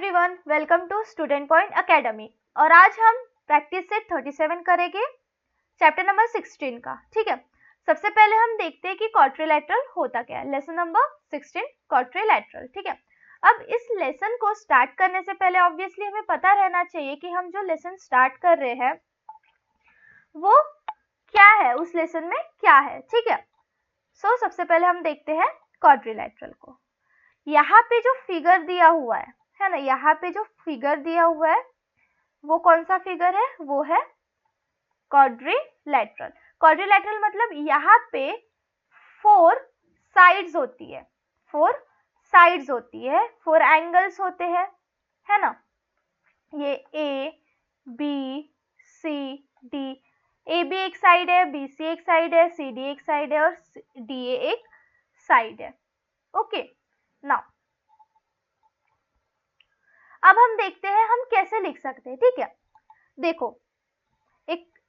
Everyone, welcome to Student Point Academy. और आज हम प्रैक्टिस सेट 37 करेंगे, चैप्टर नंबर 16 का। ठीक है, सबसे पहले हम देखते हैं कि क्वाड्रिलैटरल होता क्या है। Lesson number 16, quadrilateral. ठीक है, अब इस लेसन को स्टार्ट करने से पहले ऑब्वियसली हमें पता रहना चाहिए कि हम जो लेसन स्टार्ट कर रहे हैं वो क्या है, उस लेसन में क्या है। ठीक है, सबसे पहले हम देखते हैं क्वाड्रिलैटरल को। यहाँ पे जो फिगर दिया हुआ है ना, यहाँ पे जो फिगर दिया हुआ है वो कौन सा फिगर है, वो है क्वाड्रिलैटरल। क्वाड्रिलैटरल मतलब यहाँ पे 4 साइड्स होती है, 4 साइड्स होती है, 4 एंगल्स होते हैं, है ना। ये A B C D, A B एक साइड है, बी सी एक साइड है, सी डी एक साइड है और डी ए एक साइड है। ओके, नाउ अब हम देखते हैं हम कैसे लिख सकते हैं। ठीक है, देखो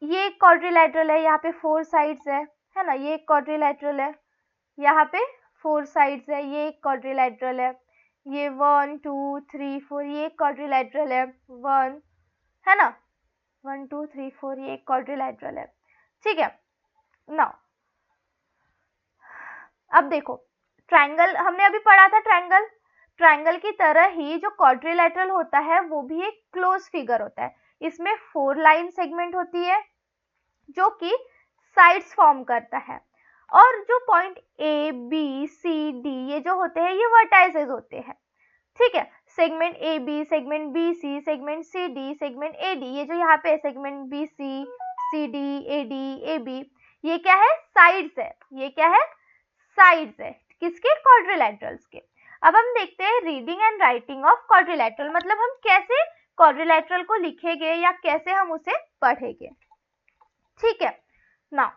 ये एक क्वाड्रिलैटरल है, यहाँ पे 4 साइड्स है ना। ये एक क्वाड्रिलैटरल है, यहाँ पे 4 साइड्स है। ये एक क्वाड्रिलैटरल है, ये 1 2 3 4, ये एक क्वाड्रिलैटरल है 1, है ना। 1 2 3 4, ये एक क्वाड्रिलैटरल है। ठीक है, नाउ अब देखो ट्रायंगल हमने अभी पढ़ा था। ट्रायंगल की तरह ही जो क्वाड्रिलैटरल होता है वो भी एक क्लोज फिगर होता है। इसमें 4 लाइन सेगमेंट होती है जो कि साइड्स फॉर्म करता है, और जो point A B C D ये जो होते हैं ये वर्टाइसेस होते हैं। ठीक है, segment A B, segment B C, segment C D, segment A D, ये जो यहाँ पे segment B C D A D A B, ये क्या है, साइड्स है। ये क्या है, साइड्स है, किसके, क्वाड्रिलैटरल्स के। अब हम देखते हैं reading and writing of quadrilateral, मतलब हम कैसे क्वाड्रिलैटरल को लिखेंगे या कैसे हम उसे पढ़ेंगे। ठीक है, now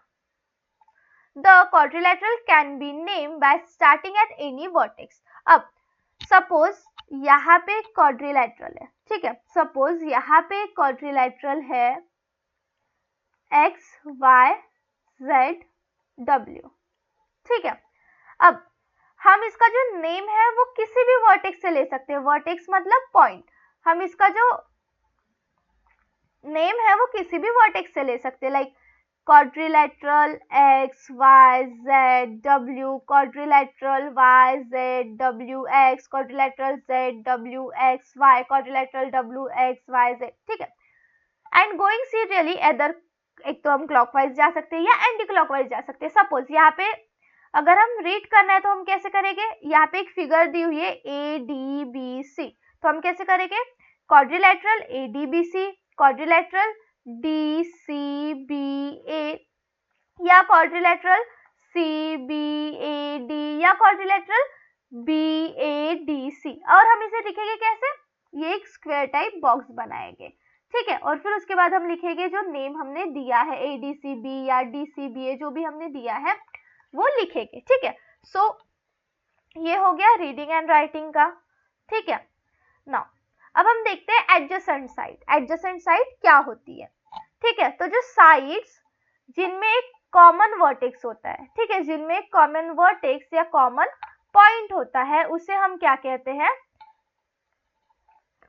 the quadrilateral can be name by starting at any vertex. अब सपोज यहाँ पे क्वाड्रिलैटरल है, ठीक है, सपोज यहाँ पे क्वाड्रिलैटरल है एक्स वाई जेड डब्ल्यू। ठीक है, अब हम इसका जो नेम है वो किसी भी वर्टेक्स से ले सकते हैं। वर्टेक्स मतलब पॉइंट, हम इसका जो नेम है वो किसी भी वर्टेक्स से ले सकते हैं, like quadrilateral X Y Z W, quadrilateral Y Z W X, quadrilateral Z W X Y, quadrilateral W X Y Z. ठीक है, एंड गोइंग सीरियली इधर एक तो हम क्लॉकवाइज जा सकते हैं या एंटी क्लॉकवाइज जा सकते हैं। सपोज यहाँ पे अगर हम रीड करना है तो हम कैसे करेंगे, यहाँ पे एक फिगर दी हुई है ए डी बी सी, तो हम कैसे करेंगे, quadrilateral A D B C, quadrilateral D C B A, या quadrilateral C B A D, या quadrilateral B A D C. और हम इसे लिखेंगे कैसे, ये एक स्क्वायर टाइप बॉक्स बनाएंगे। ठीक है, और फिर उसके बाद हम लिखेंगे जो नेम हमने दिया है ए डी सी बी या डी सी बी ए, जो भी हमने दिया है वो लिखेंगे। ठीक है, ये हो गया रीडिंग एंड राइटिंग का। ठीक है, नाउ अब हम देखते हैं एडजेसेंट साइड। एडजेसेंट साइड क्या होती है। ठीक है, तो जो साइड्स जिनमें एक कॉमन वर्टेक्स होता है, ठीक है, जिनमें एक कॉमन वर्टेक्स या कॉमन पॉइंट होता है, उसे हम क्या कहते हैं,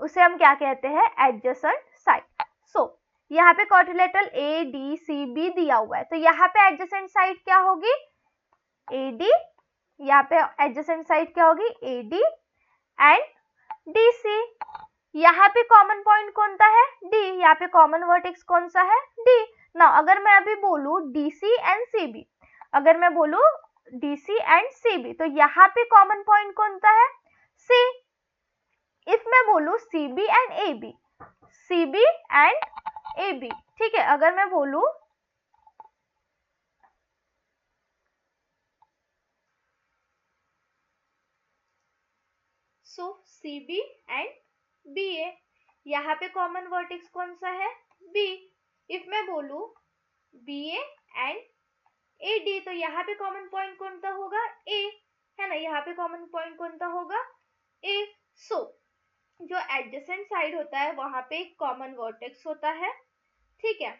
उसे हम क्या कहते हैं, एडजेसेंट साइड। यहाँ पे quadrilateral A D C B दिया हुआ है, तो यहाँ पे एडजेसेंट साइड क्या होगी, ए डी, यहाँ पे एडजेसेंट साइड क्या होगी, A D and D C. यहाँ पे कॉमन पॉइंट कौन सा है, डी, यहाँ पे कॉमन वर्टेक्स कौन सा है, डी। ना अगर मैं अभी बोलूं D C and C B, अगर मैं बोलूं D C and C B, तो यहाँ पे कॉमन पॉइंट कौन सा है, सी। इफ मैं बोलूं C B and A B, C B and A B, ठीक है, अगर मैं बोलूं C B and B A, यहाँ पे कॉमन वर्टेक्स कौन सा है, बी। इफ मैं बोलूं B A and A D, तो यहाँ पे कॉमन पॉइंट कौन सा होगा, ए, है ना, यहाँ पे कॉमन पॉइंट कौन सा होगा, ए। जो एडजेसेंट साइड होता है वहां पे एक कॉमन वर्टेक्स होता है। ठीक है,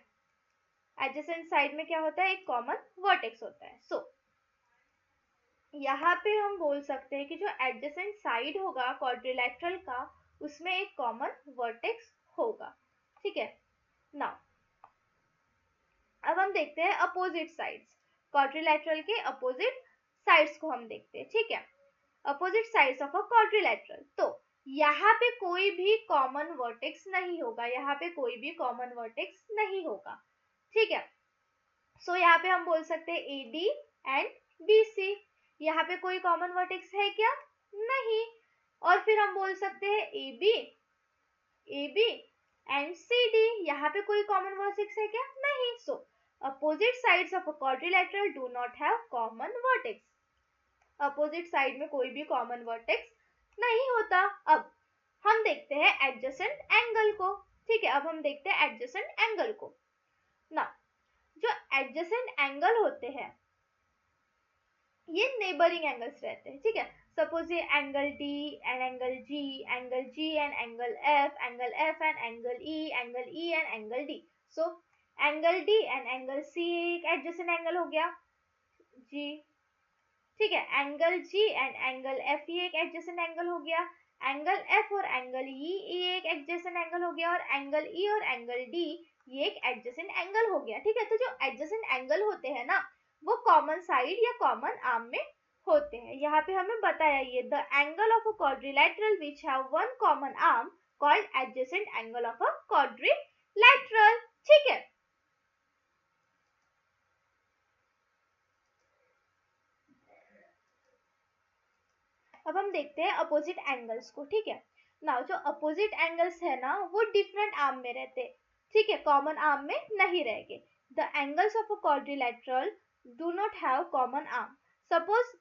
एडजेसेंट साइड में क्या होता है, एक कॉमन वर्टेक्स होता है। यहाँ पे हम बोल सकते हैं कि जो एडजेसेंट साइड होगा क्वाड्रिलैटरल का उसमें एक कॉमन वर्टेक्स होगा, ठीक है। नाउ अब हम देखते हैं अपोजिट साइड्स, क्वाड्रिलैटरल के अपोजिट साइड्स को हम देखते हैं, ठीक है। Opposite sides of a quadrilateral, तो यहाँ पे कोई भी कॉमन वर्टेक्स नहीं होगा, यहाँ पे कोई भी कॉमन वर्टेक्स नहीं होगा, ठीक है। सो यहाँ पे हम बोल सकते हैं AD एंड BC, यहाँ पे कोई कॉमन वर्टेक्स है क्या? नहीं। और फिर हम बोल सकते हैं AB एंड CD, यहाँ पे कोई कॉमन वर्टेक्स है क्या? नहीं। सो opposite sides of a quadrilateral do not have common vertex, opposite side में कोई भी कॉमन वर्टेक्स नहीं होता। अब हम देखते हैं एडजेसेंट एंगल को, ठीक है। अब हम देखते हैं एडजेसेंट एंगल को। ना जो एडजेसेंट एंगल होते हैं ये नेबरिंग एंगल्स रहते हैं, ठीक है। सपोज ये angle D and angle G, angle G and angle F, angle F and angle E, angle E and angle D। So angle D and angle C एक adjacent angle हो गया G, ठीक है। Angle G and angle F ये एक adjacent angle हो गया, angle F और एंगल E ये एक एडजेसेंट एंगल हो गया, और एंगल E और एंगल D ये एक एडजेसेंट एंगल हो गया, ठीक है। तो जो एडजेसेंट एंगल होते हैं ना वो कॉमन साइड या कॉमन आर्म में होते हैं। यहाँ पे हमें बताया ये the angle of a quadrilateral which have one common arm called adjacent angle of a quadrilateral, ठीक है। अब हम देखते हैं अपोजिट एंगल्स को, ठीक है। नाउ जो अपोजिट एंगल्स है ना वो डिफरेंट आर्म में रहते, ठीक है, कॉमन आर्म में नहीं रहेंगे। The angles of a quadrilateral do not have common arm. Suppose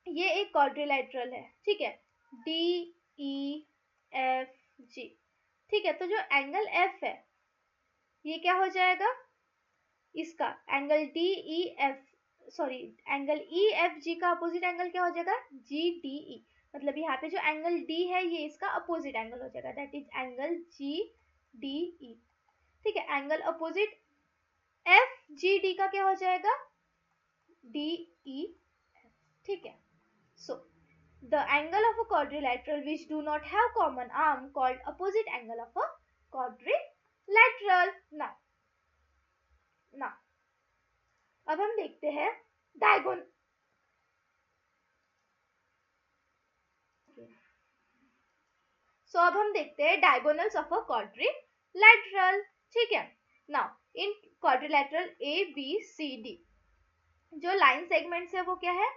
ये एक क्वाड्रिलैटरल है, ठीक है, DEFG, ठीक है। तो जो एंगल F है ये क्या हो जाएगा, इसका एंगल एंगल EFG का अपोजिट एंगल क्या हो जाएगा, GDE। मतलब यहाँ पे जो एंगल D है ये इसका अपोजिट एंगल हो जाएगा, दैट इज एंगल GDE, ठीक है। एंगल अपोजिट FGD का क्या हो जाएगा, DE, ठीक है। So the angle of a quadrilateral which do not have common arm called opposite angle of a quadrilateral. ना अब हम देखते हैं डायगोनल, सो अब हम देखते हैं डायगोनल्स ऑफ अ क्वाड्रिलैटरल, ठीक है। नाउ इन क्वाड्रिलैटरल ABCD जो लाइन सेगमेंट्स है वो क्या है,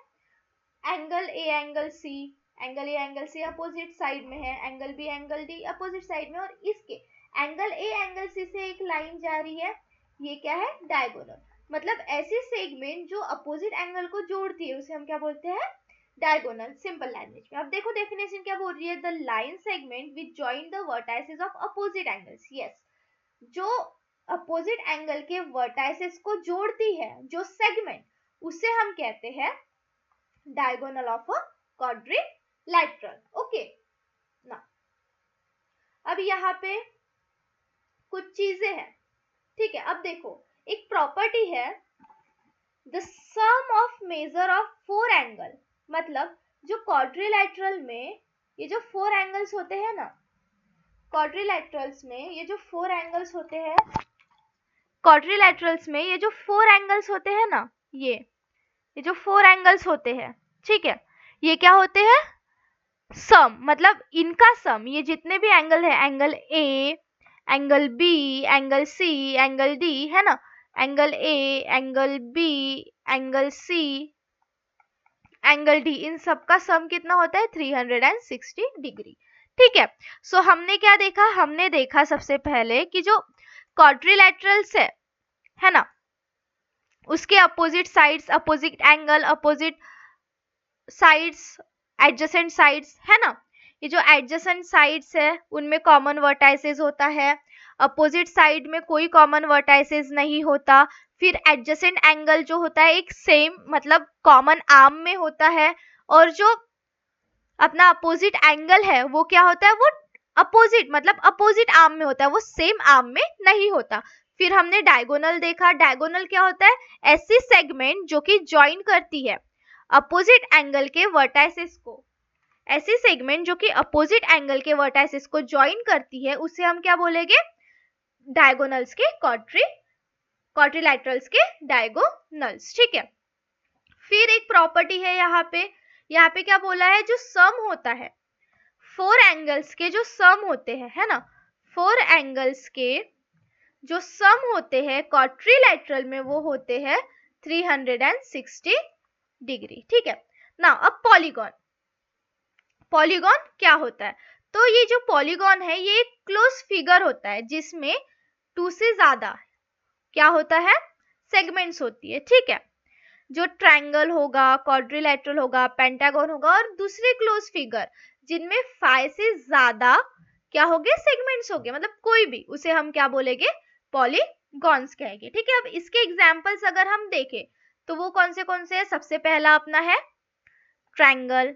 angle A angle C, angle A angle C opposite side में है, angle B angle D opposite side में, और इसके एंगल A एंगल C से एक लाइन जा रही है, ये क्या है, डायगोनल। मतलब ऐसी सेगमेंट जो अपोजिट एंगल को जोड़ती है उसे हम क्या बोलते हैं, डायगोनल, सिंपल लैंग्वेज में। अब देखो डेफिनेशन क्या बोल रही है, the line segment which join the vertices of opposite angles. Yes, जो अपोजिट एंगल के वर्टाइसेस को जोड़ती है जो सेगमेंट, उसे हम कहते हैं diagonal of a quadrilateral, okay. ना अब यहाँ पे कुछ चीजें हैं, ठीक है। अब देखो एक प्रॉपर्टी है the sum of measure of four angle, मतलब जो क्वाड्रिलैटरल में ये जो फोर एंगल्स होते हैं ना, क्वाड्रिलैटरल्स में ये जो फोर एंगल्स होते हैं, क्वाड्रिलैटरल्स में ये जो फोर एंगल्स होते हैं ना, ये जो फोर एंगल्स होते हैं, ठीक है, ये क्या होते हैं, सम, मतलब इनका सम, ये जितने भी एंगल है, angle A, angle B, angle C, angle D, है ना, angle A, angle B, angle C, angle D, इन सब का सम कितना होता है, 360 डिग्री, ठीक है। सो हमने क्या देखा, हमने देखा सबसे पहले कि जो क्वाड्रिलैटरल्स है ना, उसके opposite sides, opposite angle, opposite sides, adjacent sides, है ना, ये जो एडजेसेंट साइड्स है उनमें कॉमन वर्टाइसेस होता है, अपोजिट साइड में कोई कॉमन वर्टाइसेस नहीं होता। फिर एडजेसेंट एंगल जो होता है एक सेम, मतलब कॉमन आर्म में होता है, और जो अपना अपोजिट एंगल है वो क्या होता है, वो अपोजिट, मतलब अपोजिट आर्म में होता है, वो सेम आर्म में नहीं होता। फिर हमने डायगोनल देखा, डायगोनल क्या होता है, ऐसी सेगमेंट जो कि ज्वाइन करती है अपोजिट एंगल के वर्टाइसेस को, ऐसी सेगमेंट जो कि अपोजिट एंगल के वर्टाइसिस को ज्वाइन करती है उसे हम क्या बोलेंगे, डायगोनल्स के क्वाड्रिलैटरल्स के डायगोनल्स। ठीक है, फिर एक प्रॉपर्टी है यहाँ पे क्या बोला है, जो सम होता है 4 एंगल्स के जो सम होते हैं, है ना, 4 एंगल्स के जो सम होते हैं क्वाड्रिलैटरल में वो होते हैं 360 डिग्री। ठीक है, नाउ अब पॉलीगॉन क्या होता है, तो ये जो पॉलीगॉन है ये एक क्लोज फिगर होता है जिसमें 2 से ज्यादा क्या होता है, सेगमेंट्स होती है। ठीक है, जो ट्रायंगल होगा, क्वाड्रिलैटरल होगा, पेंटागन होगा और दूसरे क्लोज फिगर जिनमें 5 से ज्यादा क्या होंगे, सेगमेंट्स होंगे, मतलब कोई भी, उसे हम क्या बोलेंगे, पॉलीगॉन्स कहेंगे। ठीक है, अब इसके एग्जांपल्स अगर हम देखें तो वो कौन से हैं, सबसे पहला अपना है ट्रायंगल।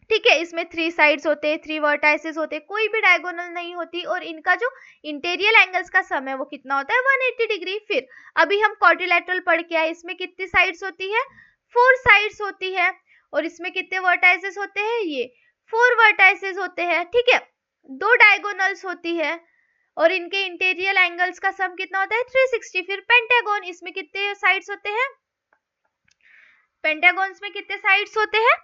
ठीक है, इसमें 3 साइड्स होते हैं, 3 वर्टाइसेस होते हैं, कोई भी डायगोनल नहीं होती और इनका जो इंटीरियर एंगल्स का सम है वो कितना होता है, 180 डिग्री। फिर अभी हम क्वाड्रिलैटरल पढ़ के आए, इसमें कितनी साइड्स होती है, 4 साइड्स होती है और इसमें कितने वर्टाइसेस होते हैं, ये 4 वर्टाइसेस होते हैं। ठीक है, 2 डायगोनल्स होती है और इनके इंटीरियर एंगल्स का सम कितना होता है, 360। फिर पेंटागन, इसमें कितने साइड्स होते हैं, पेंटागन्स में कितने साइड्स होते हैं,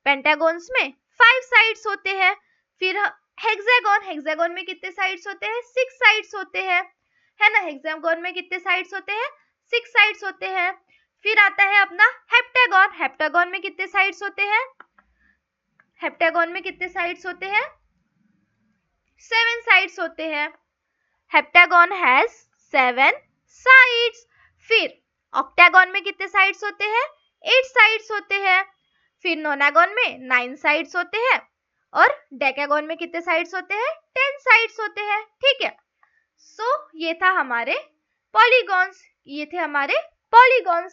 पेंटागन्स में 5 साइड्स होते हैं। फिर हेक्सागन में कितने साइड्स होते हैं, 6 साइड्स होते हैं, है ना, हेक्सागन में कितने साइड्स होते हैं, 6 साइड्स होते हैं। फिर आता है अपना हेप्टागन में कितने साइड्स होते हैं, हेप्टागन में कितने साइड्स होते हैं, 7 साइड्स होते हैं। Heptagon has 7 sides. फिर ऑक्टागन में कितने साइड्स होते हैं, 8 साइड्स होते हैं। फिर नोनागन में 9 साइड्स होते हैं और डेकागन में कितने साइड्स होते हैं, 10 साइड्स होते हैं। ठीक है, सो ये था हमारे पॉलीगॉन्स,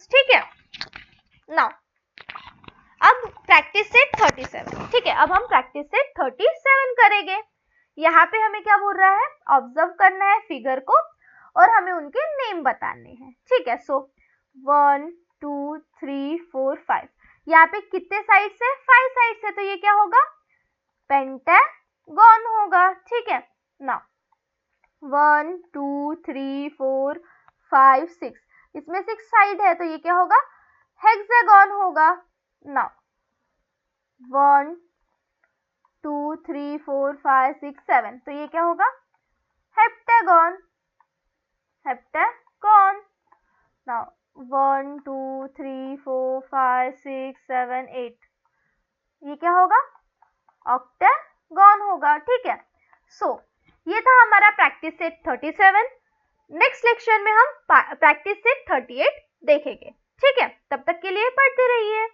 ठीक है। नाउ अब प्रैक्टिस सेट 37। ठीक है, अब हम प्रैक्टिस सेट 37 करेंगे। यहाँ पे हमें क्या बोल रहा है, ऑब्जर्व करना है फिगर को और हमें उनके नेम बताने हैं। ठीक है, सो 1 2 3 4 5, यहाँ पे कितने साइड्स है, 5 साइड्स है, तो ये क्या होगा, पेंटागन होगा। ठीक है, नाउ 1 2 3 4 5 6, इसमें 6 साइड है तो ये क्या होगा, हेक्सागन होगा। नाउ 1 2 3 4 5 6 7, तो ये क्या होगा, हेप्टागन। नाउ 1 2 3 4 5 6 7 8, ये क्या होगा, ऑक्टागन होगा। ठीक है, सो ये था हमारा प्रैक्टिस सेट 37। नेक्स्ट लेक्चर में हम प्रैक्टिस सेट 38 देखेंगे। ठीक है, तब तक के लिए पढ़ते रहिए।